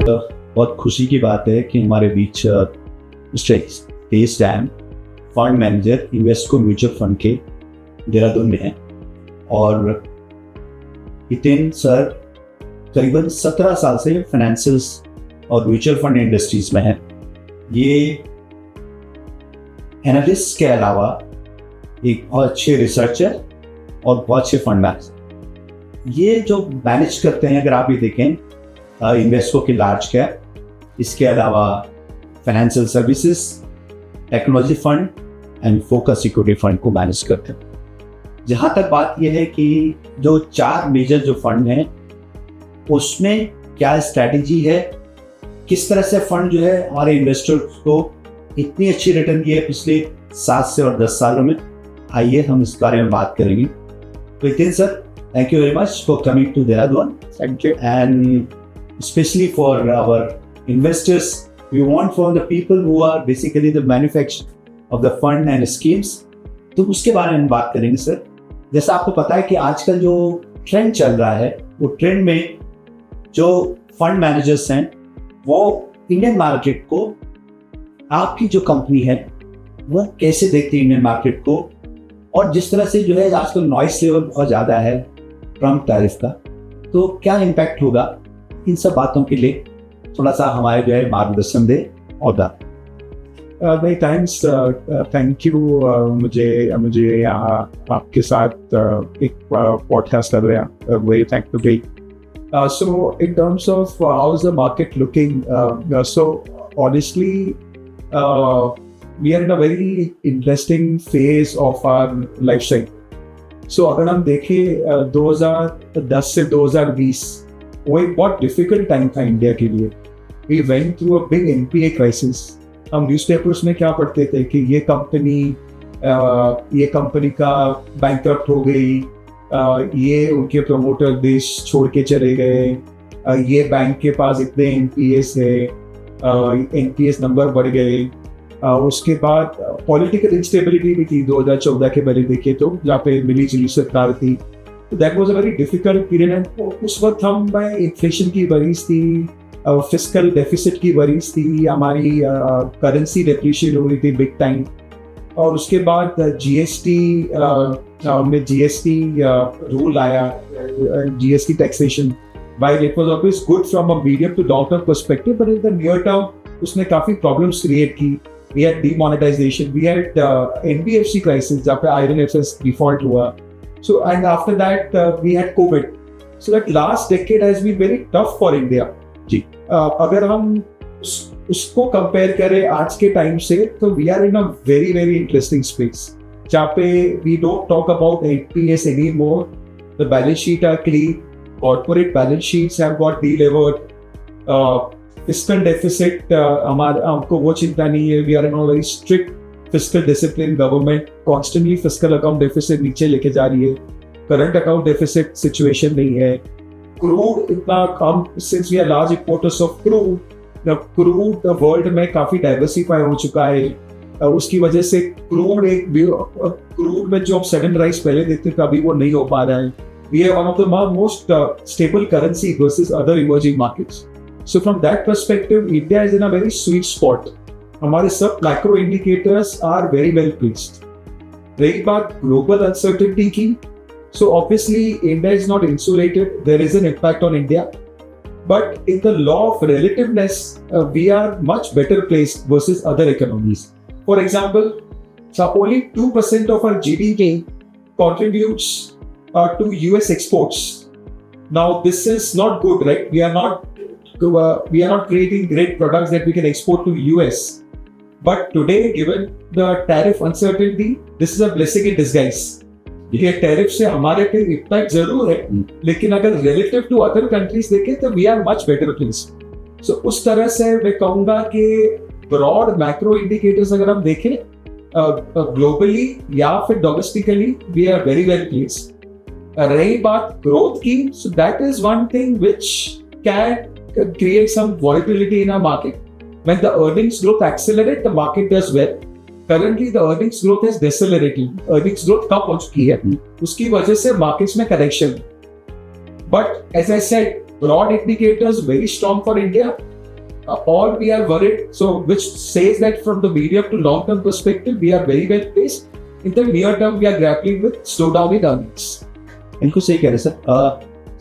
बहुत खुशी की बात है कि हमारे बीच मिस्टर तेज डैम fund manager Invesco mutual fund के देहरादून में हैं और हितेन सर करीबन 17 साल से फाइनेंशियल्स और म्यूचुअल फंड इंडस्ट्रीज में हैं। ये एनालिस्ट के अलावा एक बहुत अच्छे रिसर्चर और बहुत अच्छे फंड मैनेजर। ये जो मैनेज करते हैं, अगर आप ये देखें इन्वेस्टको की लार्ज कैप, इसके अलावा financial services, technology fund and focus equity fund को मैनेज करते हैं। जहाँ तक बात यह है कि जो 4 मेजर जो फंड हैं उसमें क्या स्ट्रैटेजी है, किस तरह से फंड जो है हमारे इन्वेस्टर्स को इतनी अच्छी रिटर्न की है पिछले 7 से और 10 सालों में, आइए हम इस बारे में बात करेंगे। तो Hiten sir, thank you very much for coming to Dehradun. Thank you. And especially for our investors, we want for the people who are basically the manufacturer of the fund and schemes. तो उसके बारे में बात करेंगे sir. जैसा आपको पता है कि आजकल जो ट्रेंड चल रहा है, वो ट्रेंड में जो फंड मैनेजर्स हैं वो इंडियन मार्केट को, आपकी जो कंपनी है वह कैसे देखती है इंडियन मार्केट को, और जिस तरह से जो है आजकल नॉइस लेवल बहुत ज़्यादा है ट्रम्प टैरिफ का, तो क्या इम्पैक्ट होगा, इन सब बातों के लिए थोड़ा सा हमारे जो है मार्गदर्शन दे। और नहीं, थैंक यू। मुझे यहाँ आपके साथ एक पॉडकास्ट कर रहे हैं, very thankful. So in terms of how's the market looking, so honestly we are in a very interesting phase of our life cycle. So अगर हम देखें 2010 से 2020 वो एक बहुत डिफिकल्ट टाइम था इंडिया के लिए। We went through a big NPA crisis. हम न्यूज़पेपर्स में क्या पढ़ते थे कि ये कंपनी का बैंकरप्ट हो गई, ये उनके प्रमोटर देश छोड़ के चले गए, ये बैंक के पास इतने NPAs है, NPAs नंबर बढ़ गए। उसके बाद पॉलिटिकल इंस्टेबिलिटी भी थी 2014 के पहले देखे तो, जहाँ पे मिली जुली सरकार थी। तो that was a very difficult period. And उस वक्त हम में इन्फ्लेशन की वरीज थी, फिस्कल डेफिसिट की वरीज थी, हमारी करेंसी डेप्रिशिएट हो रही थी बिग टाइम। और उसके बाद जीएसटी रूल आया, GST taxation. While it was always good from a medium to long term perspective, but in the near term उसने काफी प्रॉब्लम्स क्रिएट की। We had demonetization, we had NBFC crisis जहाँ पे IL&FS default हुआ। So and after that we had COVID. So that last decade has been very tough for India. जी, अगर हम उसको compare करें आज के टाइम से, तो we are in a very very interesting space जहाँ पे we don't talk about NPAs anymore. The balance sheet are clean, corporate balance sheets have got delevered. Fiscal deficit हमको वो चिंता नहीं है. We are in a very strict fiscal discipline government. Constantly fiscal account deficit नीचे लेके जा रही है. Current account deficit situation नहीं है. Crude इतना कम, since we are large importers of crude, the crude world में काफी diversify हो चुका है. उसकी वजह से क्रूड में जो सडन राइज पहले देखते थे अभी वो नहीं हो पा रहा है. We are one of the most stable currency versus other emerging markets. So from that perspective, India is in a very sweet spot. हमारे सब macro indicators are very well placed. रही बात global uncertainty की, so obviously India is not insulated. There is an impact on India. But in the law of relativeness, we are much better placed versus other economies. For example, only 2% of our GDP contributes to US exports. Now, this is not good, right? We are not creating great products that we can export to US. But today, given the tariff uncertainty, this is a blessing in disguise. ये tariff से हमारे पे impact जरूर है, लेकिन अगर relative to other countries देखें तो we are much better placed. So उस तरह से मैं कहूँगा कि ब्रॉड मैक्रो इंडिकेटर्स अगर हम देखें ग्लोबली या फिर domestically, we are very well placed. रही बात ग्रोथ की, so that is one thing which can create some volatility in our market. When the earnings growth accelerate, the market does well. Currently, the earnings growth is decelerating. Earnings growth कम हो चुकी है, उसकी वजह से markets में correction. But as I said, broad indicators very strong for India. or we are worried, so which says that from the medium to long term perspective, we are very well placed. In the near term, we are grappling with slowdown in earnings. इनको सही कह रहे sir.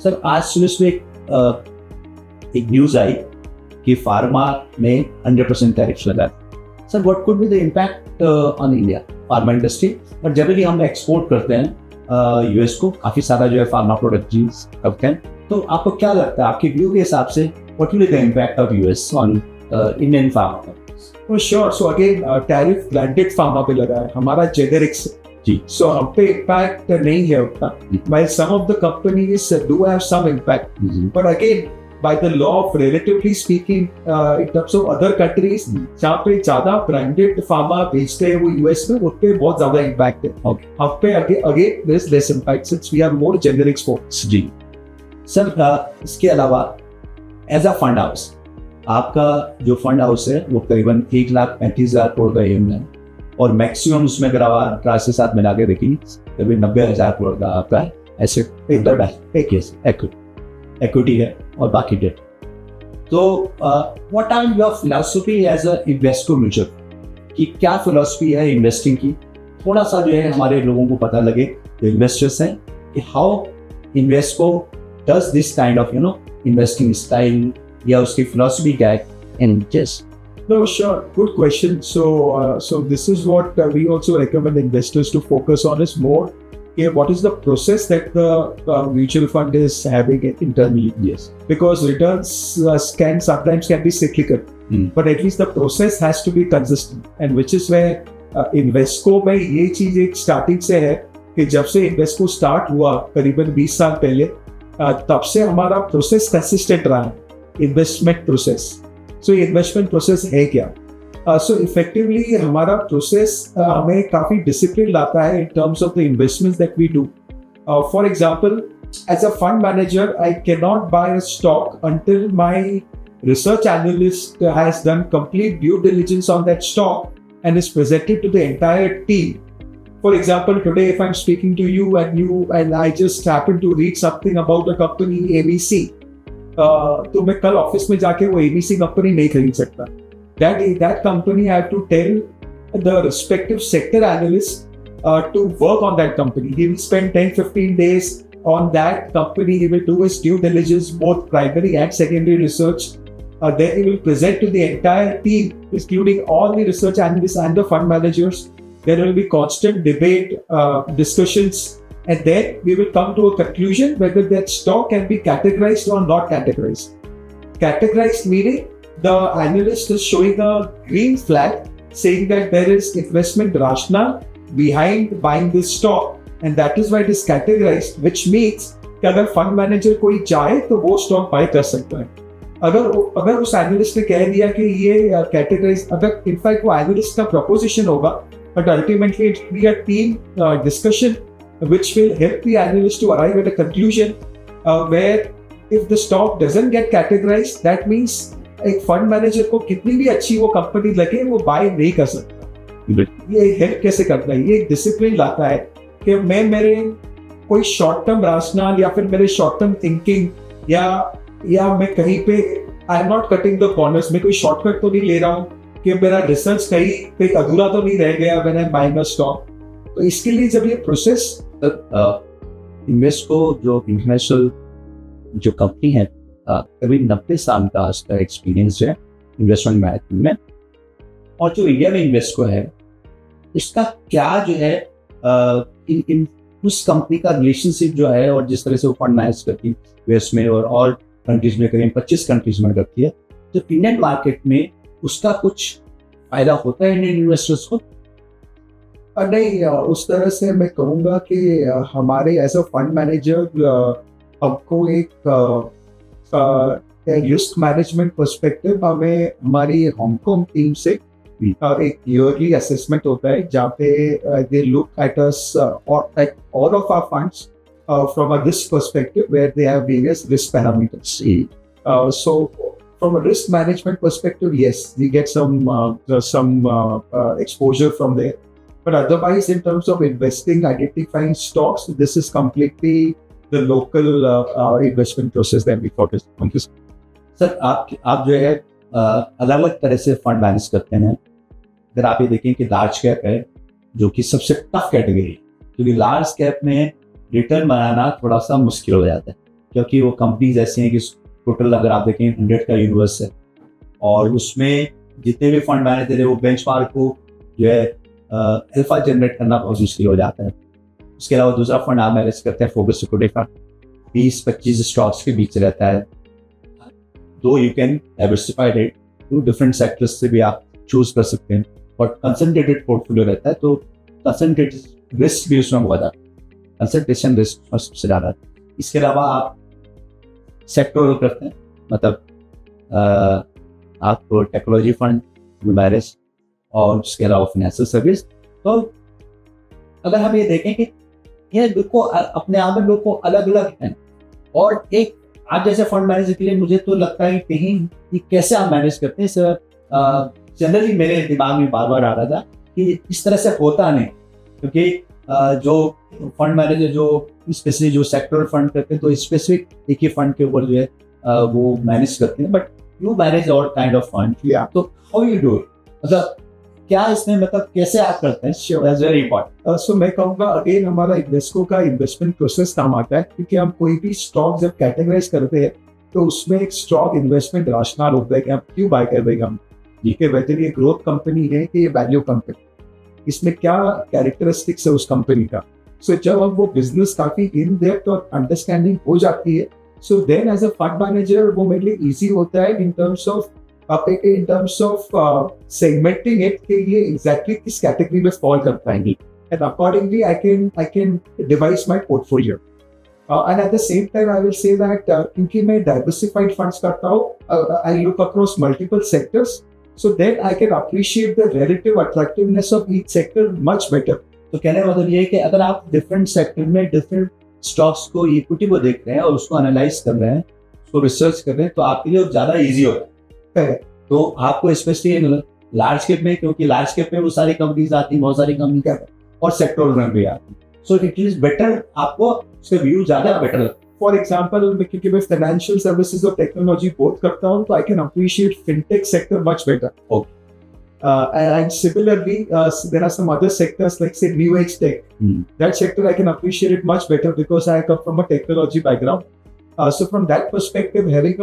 Sir आज सुबह में एक news आई कि pharma में 100% टैरिफ लगा है। Sir what could be the impact on India pharma industry? और जब भी हम एक्सपोर्ट करते हैं यूएस को, काफी सारा जो है फार्मा प्रोडक्ट यूज करते हैं, तो आपको क्या लगता है, आपके व्यू के हिसाब से what will be the impact of US on Indian pharma? Oh, sure. So again, tariff blended pharma पे लगा है, हमारा generics जी। So हम पे impact नहीं है उतना. While some of the companies do have some impact, but again, by the law of relatively speaking, in terms of other countries, जहाँ पे ज़्यादा branded pharma बेचते हैं वो US में, उस पे बहुत ज़्यादा impact है. हम पे again there is less impact since we are more generics focused. जी सर, इसके अलावा एज अ फंड हाउस, आपका जो फंड हाउस है वो करीबन 1,35,000 करोड़ का एम है, और मैक्सिमम उसमें अगर आप 18 से 7 मिला के देखिए करीबन 90,000 करोड़ का आपका एसेट इक्विटी है और बाकी डेट। तो what are your philosophy as a investor mutual, कि क्या फिलॉसफी है इन्वेस्टिंग की? थोड़ा सा जो है हमारे लोगों को पता लगे जो इन्वेस्टर्स हैं कि how Invesco does this kind of investing style या उसकी फिलॉसफी क्या है in this? No, sure. Good question. So this is what we also recommend investors to focus on is more. What is the process that the mutual fund is having internally? Yes. Because returns can sometimes be cyclical, but at least the process has to be consistent, and which is where Invesco में ये चीज एक starting से है कि जब से Invesco start हुआ करीबन 20 साल पहले, तब से हमारा process consistent रहा है, investment process. So investment process है क्या? So effectively हमारा प्रोसेस हमें काफ़ी डिसिप्लिन लाता है in terms of the investments that we do. For example, as a fund manager, I cannot buy a stock until my research analyst has done complete due diligence on that stock and is presented to the entire team. For example, today if I'm speaking to you and I just happen to read something about the company ABC, तो मैं कल office में जाके वो ABC company नहीं खरीद सकता. That company I have to tell the respective sector analyst to work on that company. He will spend 10-15 days on that company. He will do his due diligence, both primary and secondary research. Then he will present to the entire team, including all the research analysts and the fund managers. There will be constant debate, discussions, and then we will come to a conclusion whether that stock can be categorized or not categorized. Categorized meaning the analyst is showing a green flag saying that there is investment rationale behind buying this stock, and that is why it is categorized, which means कि अगर fund manager कोई चाहे तो वो stock bye कर सकता है. अगर उस एनालिस्ट ने कह दिया कि ये कैटेगराइज, अगर इनफैक्ट वो एनालिस्ट का प्रपोजिशन होगा, but ultimately it will be a team discussion which will help the analyst to arrive at a conclusion where if the stock doesn't get categorized, that means एक fund manager को कितनी भी अच्छी वो company लगे वो bye नहीं कर सकता. ये हेल्प कैसे करता है? ये एक डिसिप्लिन लाता है कि मैं मेरे कोई शॉर्ट टर्म राशनल या फिर मेरे शॉर्ट टर्म थिंकिंग या मैं कहीं पे I am not cutting the corners, मैं कोई शॉर्टकट तो नहीं ले रहा हूँ कि मेरा रिसर्च कहीं पे अधूरा तो नहीं रह गया when I am buying a stock. तो इसके लिए जब ये प्रोसेस इन्वेस्को जो इंटरनेशनल जो कंपनी है करीब 90 साल का इसका एक्सपीरियंस है इन्वेस्टमेंट मैनेजमेंट में, और जो इंडिया में इन्वेस्को है इसका क्या जो है इन उस कंपनी का रिलेशनशिप जो है, और जिस तरह से वो फंड मैनेज करती है यूएस में और कंट्रीज में, करीब 25 कंट्रीज में करती है, तो इंडियन मार्केट में उसका कुछ फायदा होता है इंडियन इन्वेस्टर्स को? नहीं, उस तरह से मैं कहूँगा कि हमारे एज अ फंड मैनेजर हमको एक रिस्क मैनेजमेंट पर्सपेक्टिव हमें हमारी हांगकांग टीम से एक ईयरली असेसमेंट होता है जहाँ पे they look at us at all of our funds from a risk perspective where they have various risk parameters. So from a risk management perspective, yes, we get some exposure from there. But otherwise, in terms of investing, identifying stocks, this is completely the local investment process that we focus on. Sir आप जो है अलग अलग तरह से fund manage करते हैं। अगर आप ये देखें कि लार्ज कैप है जो कि सबसे टफ कैटेगरी है, क्योंकि लार्ज कैप में रिटर्न बनाना थोड़ा सा मुश्किल हो जाता है, क्योंकि वो कंपनीज ऐसी हैं कि टोटल अगर आप देखें 100 का यूनिवर्स है, और उसमें जितने भी फंड मैनेजर है वो बेंचमार्क को जो है अल्फा जनरेट करना बहुत मुश्किल हो जाता है। उसके अलावा दूसरा फंड आप मैनेज करते हैं फोकस सिक्योरिटी फंड, 20-25 स्टॉक्स के बीच रहता है। Though you can diversified it to different sectors से भी आप चूज कर सकते हैं, और कंसंट्रेटेड पोर्टफोलियो रहता है, तो कंसंट्रेटेड रिस्क भी उसमें बहुत ज़्यादा, कंसंट्रेशन रिस्क सबसे ज़्यादा। इसके अलावा आप सेक्टर करते हैं, मतलब आप टेक्नोलॉजी फंड मैनेज, और उसके अलावा फाइनेंशियल सर्विस। तो अगर हम ये देखें कि ये बिल्कुल अपने आप में बिल्कुल अलग अलग हैं, और एक आप जैसे फंड मैनेजर के लिए मुझे तो लगता है कहीं कि कैसे आप मैनेज करते हैं सर, जनरली मेरे दिमाग में बार बार आ रहा था कि इस तरह से होता नहीं, क्योंकि जो फंड मैनेजर जो स्पेशली जो सेक्टरल फंड करते हैं तो स्पेसिफिक एक ही फंड के ऊपर जो है वो मैनेज करते हैं, but you manage all kind of fund. तो हाउ यू डू इट, मतलब क्या इसमें, मतलब कैसे आप करते हैं? That's very important. सो मैं कहूँगा अगेन हमारा इन्वेस्को का इन्वेस्टमेंट प्रोसेस काम आता है, क्योंकि हम कोई भी स्टॉक जब कैटेगराइज करते हैं तो उसमें एक स्टॉक इन्वेस्टमेंट राशनल होता है कि आप क्यों बाय कर रहे हैं, हम कि वेदर ये ग्रोथ कंपनी है कि ये वैल्यू कंपनी, इसमें क्या कैरेक्टरिस्टिक्स है उस कंपनी का। सो जब हम वो बिजनेस काफी इन डेप्थ और अंडरस्टैंडिंग हो जाती है, so then as a fund manager वो मेरे लिए इजी होता है in terms of segmenting it कि ये एग्जैक्टली किस कैटेगरी में फॉल कर पाएंगी, and accordingly I can devise my portfolio. And at the same time I will say that क्योंकि मैं डाइवर्सिफाइड फंड्स करता हूँ, I look across multiple sectors, so then I can appreciate the relative attractiveness of each sector much better. तो कहने का मतलब ये है कि अगर आप डिफरेंट सेक्टर में डिफरेंट स्टॉक्स को, इक्विटी को देख रहे हैं और उसको एनालाइज कर रहे हैं, उसको रिसर्च कर रहे हैं, तो आपके लिए ज़्यादा इजी होता है। तो आपको स्पेशली लार्ज कैप में, क्योंकि लार्ज कैप में वो सारी कंपनीज आती हैं, बहुत सारी कंपनी और सेक्टोरल में भी आती हैं, सो इट इज बेटर, आपको उसका व्यू ज़्यादा बेटर लगता है। फॉर एग्जाम्पल क्योंकि मैं फाइनेंशियल सर्विसेज और टेक्नोलॉजी बोथ करता हूँ, तो I can appreciate fintech sector much better. And similarly, there are some other sectors like say new age tech. That sector I can appreciate it much better because I come from a technology background. So from that perspective, having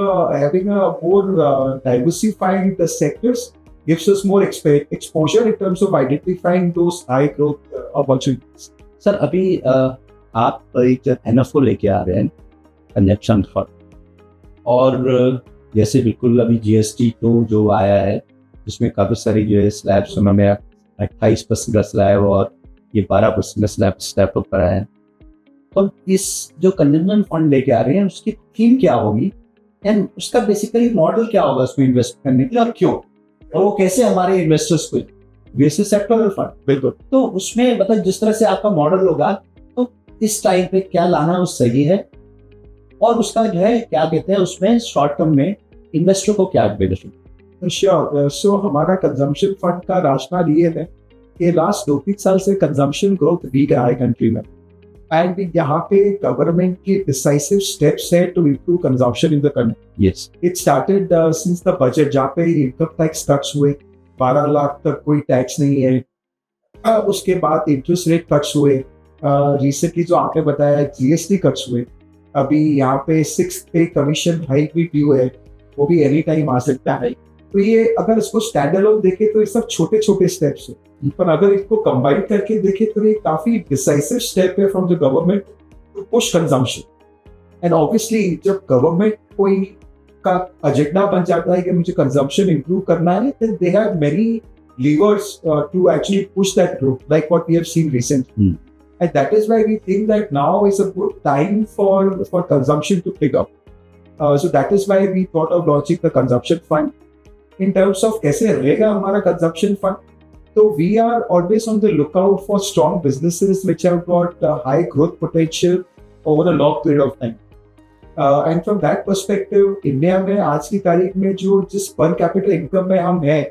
a more diversified sectors gives us more exposure in terms of identifying those high growth opportunities. Sir अभी आप एक NFO लेके आ रहे हैं, consumption fund, और जैसे बिल्कुल अभी GST2 जो आया है जिसमें काफ़ी सारी जो है स्लैब्स, उन्होंने 28% का स्लैब और ये 12% का स्लैब स्टेप अप कराया है। तो इस जो कंजम्पशन फंड लेके आ रहे हैं उसकी थीम क्या होगी, एंड उसका बेसिकली मॉडल क्या होगा उसमें इन्वेस्ट करने के लिए, और क्यों, और वो कैसे हमारे इन्वेस्टर्स को, वैसे सेक्टरल फंड बिल्कुल, तो उसमें मतलब जिस तरह से आपका मॉडल होगा तो इस टाइम पे क्या लाना वो सही है, और उसका जो है क्या कहते हैं उसमें शॉर्ट टर्म में इन्वेस्टर को क्या बेनिफिट। श्योर। सो हमारा कंजम्पशन फंड का राशनल ये है कि लास्ट 2-3 साल से कंजम्पशन ग्रोथ वीक है कंट्री में, एंड यहाँ पे गवर्नमेंट की डिसाइसिव स्टेप्स है to improve consumption in the country. Yes, it started since the budget, जहाँ पे इनकम टैक्स कट्स हुए, 12 लाख तक कोई टैक्स नहीं है। उसके बाद इंटरेस्ट रेट कट्स हुए, रिसेंटली जो आपने बताया GST कट्स हुए, अभी यहाँ पे 6th पे कमीशन हाइक भी ड्यू है, वो भी एनी टाइम आ सकता है। तो ये अगर इसको स्टैंड अलोन देखे तो ये सब छोटे छोटे स्टेप्स है, पर अगर इसको कंबाइन करके देखे तो ये काफी डिसाइसिव स्टेप है from the government to push consumption. And obviously जब गवर्नमेंट कोई का एजेंडा बन जाता है कि मुझे कंजम्पशन इंप्रूव करना है, then they have many levers to actually push that growth, like what we have seen recently. And that is why we think that now is a good time for consumption to pick up. So that is why we thought of launching the consumption fund. In terms of कैसे रहेगा हमारा consumption fund, so we are always on the lookout for strong businesses which have got high growth potential over a long period of time. And from that perspective, India में आज की तारीख में जो जिस per capita income में हम हैं,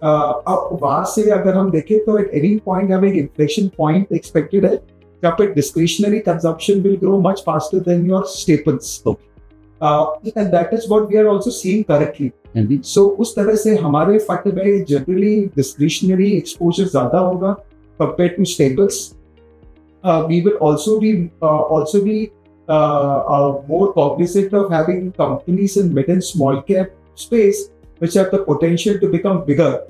अब वहाँ से अगर हम देखें तो at any point हमें एक inflection point expected है जहाँ पे discretionary consumption will grow much faster than your staples. And that is what we are also seeing currently. So उस तरह से हमारे फंड में जनरली डिस्क्रिशनरी एक्सपोजर ज्यादा होगा compared to staples. We will also be more cognizant of having companies in mid and small cap space which have the potential to become bigger.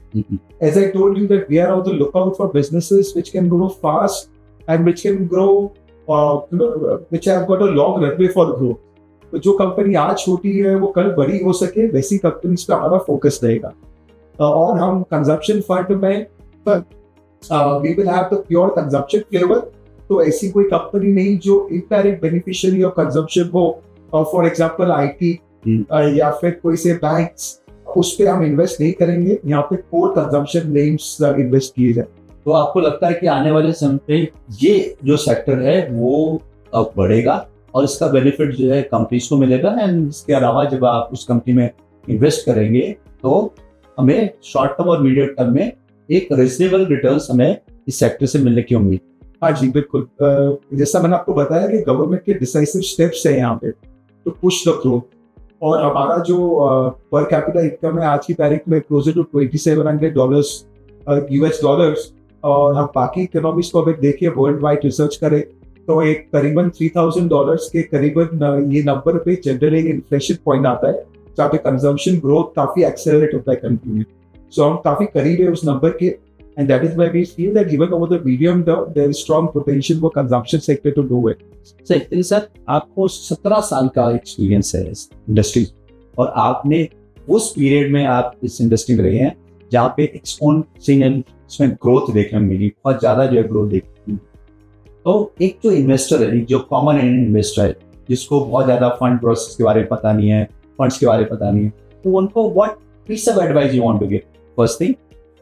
As I told you that we are on the lookout for businesses which can grow fast and which can grow, which have got a long runway for growth. तो जो company आज छोटी है वो कल बड़ी हो सके वैसी कंपनीज पे हमारा फोकस रहेगा. और हम कंजप्शन फंड में we will have the pure consumption flavour. तो ऐसी कोई कंपनी नहीं जो इनडायरेक्ट बेनिफिशियरी ऑफ कंजप्शन हो, फॉर एग्जांपल आईटी या फिर कोई से बैंक्स, उस पे हम इन्वेस्ट नहीं करेंगे. यहाँ पे कोर कंजप्शन नेम्स इन्वेस्ट किए जाए. तो आपको लगता है कि आने वाले समय पे ये जो सेक्टर है वो अब बढ़ेगा और इसका बेनिफिट जो है कंपनीज को मिलेगा, एंड इसके अलावा जब आप उस कंपनी में इन्वेस्ट करेंगे तो हमें शॉर्ट टर्म और मीडियम टर्म में एक रिजनेबल रिटर्न्स हमें इस सेक्टर से मिलने की उम्मीद. हाँ जी बिल्कुल. जैसा मैंने आपको बताया कि गवर्नमेंट के डिसाइसिव स्टेप्स है यहाँ पे टू पुश द ग्रोथ. और हमारा जो पर कैपिटा इनकम है आज की तारीख में क्लोजर टू $2,700 US डॉलर्स. और हम बाकी इकोनॉमीज को अगर देखिए वर्ल्ड वाइड रिसर्च करें तो एक करीबन $3,000 के करीबन ये नंबर पे जनरली इन्फ्लेशन पॉइंट आता है जहाँ पे कंजम्पशन ग्रोथ काफी एक्सेलरेट होता है कंटिन्यू. सो हम काफी करीब है उस नंबर के, and that is why we feel that even over the medium term there is strong potential for consumption sector to do it. Sir आपको 17 साल का एक्सपीरियंस है इस इंडस्ट्री, और आपने उस पीरियड में आप इस इंडस्ट्री में रहे हैं जहाँ पे एक्सपोनेंशियल इसमें ग्रोथ देखने में मिली, बहुत ज्यादा जो है ग्रोथ देखने मिली. तो एक जो इन्वेस्टर है, जो कॉमन इन्वेस्टर है जिसको बहुत ज्यादा फंड प्रोसेस के बारे में पता नहीं है, फंड्स के बारे में पता नहीं है, तो उनको what piece of advice you want to give first thing,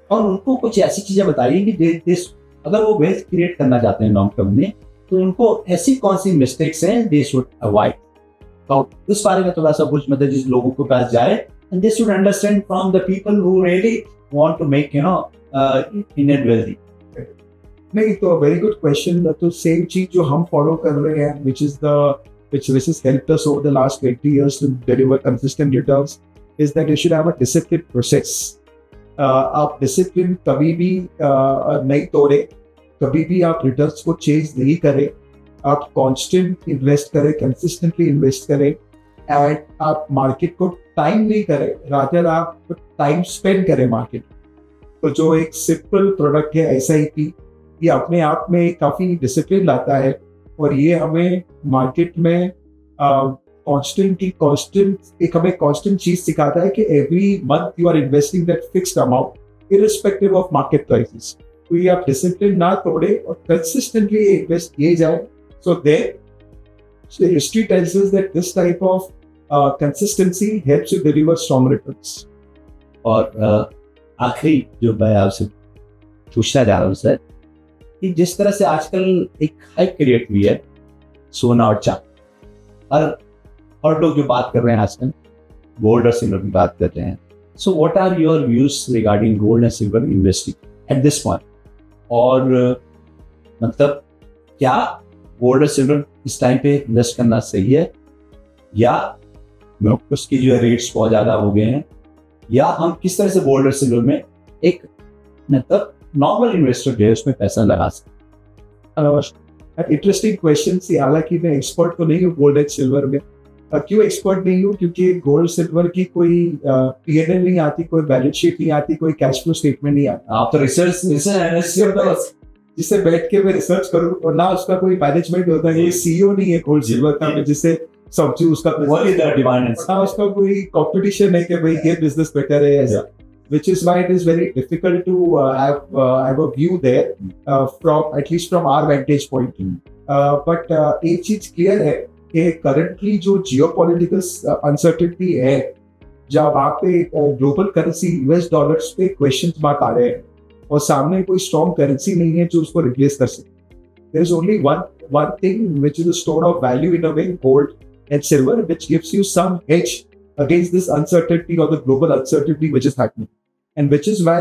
और उनको कुछ ऐसी चीजें बताइए कि अगर वो वेल्थ क्रिएट करना चाहते हैं लॉन्ग टर्म में तो उनको ऐसी कौन सी मिस्टेक्स हैं दे शुड अवॉइड. तो इस बारे में थोड़ा सा कुछ मतलब जिस लोगों के पास जाए and they should understand from the people who really want to make Indian wealthy. नहीं तो वेरी गुड क्वेश्चन. तो सेम चीज जो हम फॉलो कर रहे हैं which has helped us over the last 20 years to deliver consistent returns is that you should have a disciplined process. आप डिसिप्लिन कभी भी नहीं तोड़े, कभी भी आप रिटर्न्स को चेंज नहीं करें. आप कांस्टेंट इन्वेस्ट करें, कंसिस्टेंटली इन्वेस्ट करें, एंड आप मार्केट को टाइम नहीं करें, रादर आप टाइम स्पेंड करें मार्केट. तो जो एक सिंपल प्रोडक्ट है SIP, ये अपने आप में काफी डिसिप्लिन लाता है और ये हमें मार्केट में कांस्टेंट एक हमें कांस्टेंट चीज सिखाता है कि every month you are investing that fixed amount irrespective of market prices. तो ये आप डिसिप्लिन ना तोड़े और कंसिस्टेंटली इन्वेस्ट किए जाए. So there history tells us that this type of consistency helps you deliver strong returns. और आखिरी जो मैं आपसे पूछना चाह रहा हूँ सर, कि जिस तरह से आजकल एक हाइप क्रिएट हुई है सोना और चांदी, और लोग जो बात कर रहे हैं आजकल गोल्ड और सिल्वर की बात कर रहे हैं. So what are your views regarding gold and silver investing at this point? और मतलब क्या गोल्ड और सिल्वर इस टाइम पे इन्वेस्ट करना सही है, या उसकी जो रेट्स बहुत ज्यादा हो गए हैं, या हम किस तरह से गोल्ड और सिल्वर में एक मतलब नॉर्मल इन्वेस्टर जो है उसमें पैसा लगा सकते? Interesting question. हालांकि मैं एक्सपर्ट तो नहीं हूँ गोल्ड एंड सिल्वर में. क्यों एक्सपर्ट नहीं हूँ? क्योंकि गोल्ड सिल्वर की कोई P&L नहीं आती, कोई बैलेंस शीट नहीं आती, कोई कैश फ्लो स्टेटमेंट नहीं आता. आप तो रिसर्च जिससे बैठ के मैं रिसर्च करूँ और ना उसका कोई मैनेजमेंट होता है. ये CEO नहीं है गोल्ड सिल्वर का जिससे समझू उसका उसका कोई कॉम्पिटिशन है कि भाई ये बिजनेस बेटर है ऐसा. Which is why it is very difficult to have a view there from at least from our vantage point. But एक चीज क्लियर है कि currently जो geopolitical uncertainty है, जब वहाँ पे ग्लोबल करेंसी US डॉलर्स पे क्वेश्चन मार्क आ रहे हैं और सामने कोई स्ट्रॉन्ग करेंसी नहीं है जो उसको रिप्लेस कर सके. There is only one thing which is a store of value in a way, gold and silver, which gives you some edge against this uncertainty or the global uncertainty which is happening, and which is why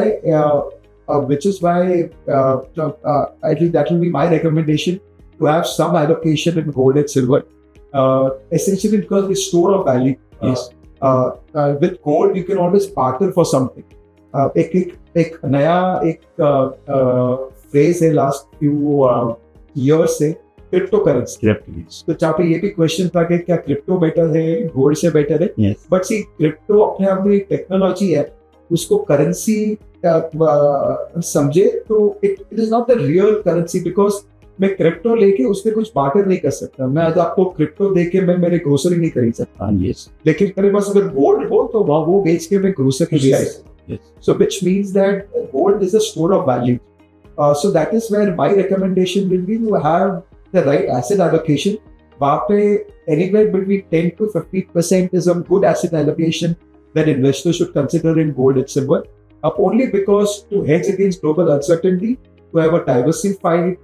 I think that will be my recommendation, to have some allocation in gold and silver essentially because the store of value. Yes. With gold, you can always barter for something. एक नया phrase है last few years से crypto currency. Crypto. तो जहाँ पे ये भी question था कि क्या क्रिप्टो बेटर है, गोल्ड से बेटर है. Yes. बट सी क्रिप्टो अपने आप में टेक्नोलॉजी है, उसको करेंसी समझे तो it is not the real currency, because मैं क्रिप्टो लेके उससे कुछ बार्टर नहीं कर सकता. मैं आज आपको क्रिप्टो देके मैं मेरे ग्रोसरी नहीं खरीद सकता. Yes. लेकिन मेरे पास अगर गोल्ड हो तो वो बेच के मैं ग्रोसरी ले सकता. Yes. So which means that gold is a store of value. So that is where my recommendation will be to have the right asset allocation. वहाँ पे anywhere between 10 to 50% is a good asset allocation that investors should consider in gold and silver. Only because to hedge against global uncertainty, to have a diversified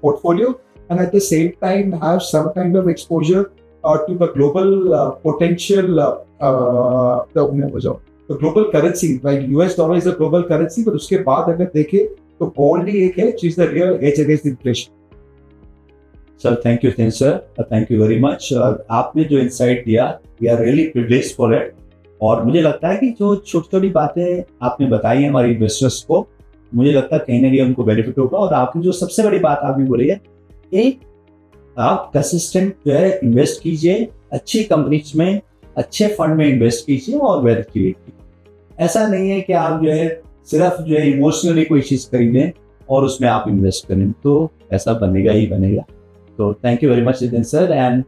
portfolio, and at the same time have some kind of exposure to the global potential the global currency. Like US dollar is a global currency, but उसके बाद अगर देखें तो gold ही एक है which is the real hedge against inflation. Sir, thank you, sir. Thank you very much. आपने जो insight दिया, we are really privileged for it. और मुझे लगता है कि जो छोटी छोटी बातें आपने बताई हैं हमारे इन्वेस्टर्स को, मुझे लगता है कहीं ना कहीं उनको बेनिफिट होगा. और आपकी जो सबसे बड़ी बात आपने बोली है, एक आप कंसिस्टेंट जो है इन्वेस्ट कीजिए, अच्छी कंपनीज में, अच्छे फंड में इन्वेस्ट कीजिए और वेल्थ क्रिएट कीजिए. ऐसा नहीं है कि आप जो है सिर्फ जो है इमोशनली कोई चीज़ खरीदें और उसमें आप इन्वेस्ट करें, तो ऐसा बनेगा ही बनेगा. तो thank you very much Jitendra sir, and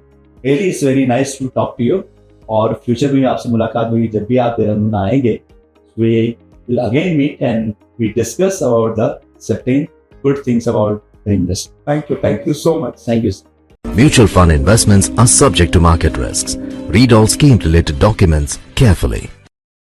really it's very nice to talk to you. और फ्यूचर में आपसे मुलाकात होगी जब भी आप देहरादून आएंगे. We will again meet and we discuss about the certain good things about the investment. Thank you so much. Thank you. Mutual fund investments are subject to market risks. Read all scheme related documents carefully.